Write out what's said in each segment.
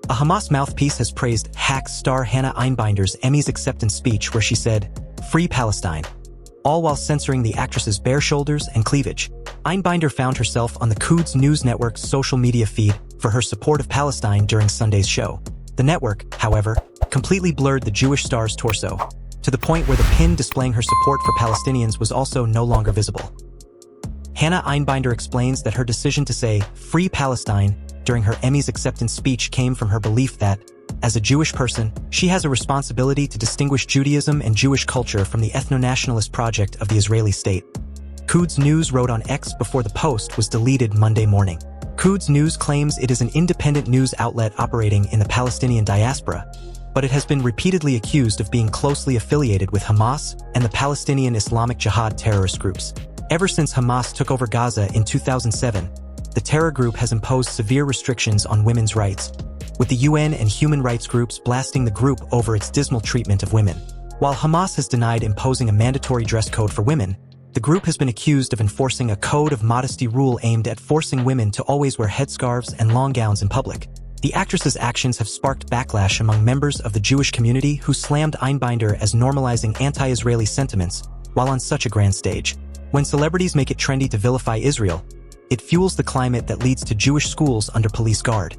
A Hamas mouthpiece has praised Hack star Hannah Einbinder's Emmys acceptance speech where she said, "Free Palestine," all while censoring the actress's bare shoulders and cleavage. Einbinder found herself on the Quds news network's social media feed for her support of Palestine during Sunday's show. The network, however, completely blurred the Jewish star's torso, to the point where the pin displaying her support for Palestinians was also no longer visible. Hannah Einbinder explains that her decision to say, "Free Palestine," during her Emmys acceptance speech came from her belief that, as a Jewish person, she has a responsibility to distinguish Judaism and Jewish culture from the ethnonationalist project of the Israeli state. Quds News wrote on X before the post was deleted Monday morning. Quds News claims it is an independent news outlet operating in the Palestinian diaspora, but it has been repeatedly accused of being closely affiliated with Hamas and the Palestinian Islamic Jihad terrorist groups. Ever since Hamas took over Gaza in 2007, the terror group has imposed severe restrictions on women's rights, with the UN and human rights groups blasting the group over its dismal treatment of women. While Hamas has denied imposing a mandatory dress code for women, the group has been accused of enforcing a code of modesty rule aimed at forcing women to always wear headscarves and long gowns in public. The actress's actions have sparked backlash among members of the Jewish community who slammed Einbinder as normalizing anti-Israeli sentiments while on such a grand stage. When celebrities make it trendy to vilify Israel, it fuels the climate that leads to Jewish schools under police guard,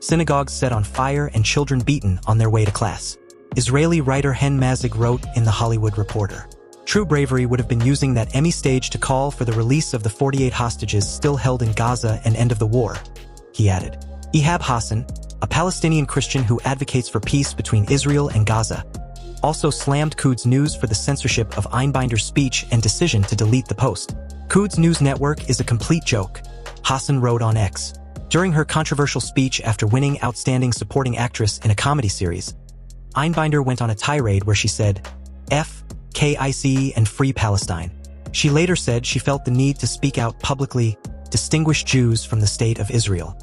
synagogues set on fire and children beaten on their way to class. Israeli writer Hen Mazig wrote in The Hollywood Reporter, "True bravery would have been using that Emmy stage to call for the release of the 48 hostages still held in Gaza and end of the war," he added. Ihab Hassan, a Palestinian Christian who advocates for peace between Israel and Gaza, also slammed Quds News for the censorship of Einbinder's speech and decision to delete the post. "Quds News Network is a complete joke," Hassan wrote on X. During her controversial speech after winning Outstanding Supporting Actress in a Comedy Series, Einbinder went on a tirade where she said, "F, KIC and Free Palestine." She later said she felt the need to speak out publicly, distinguish Jews from the State of Israel.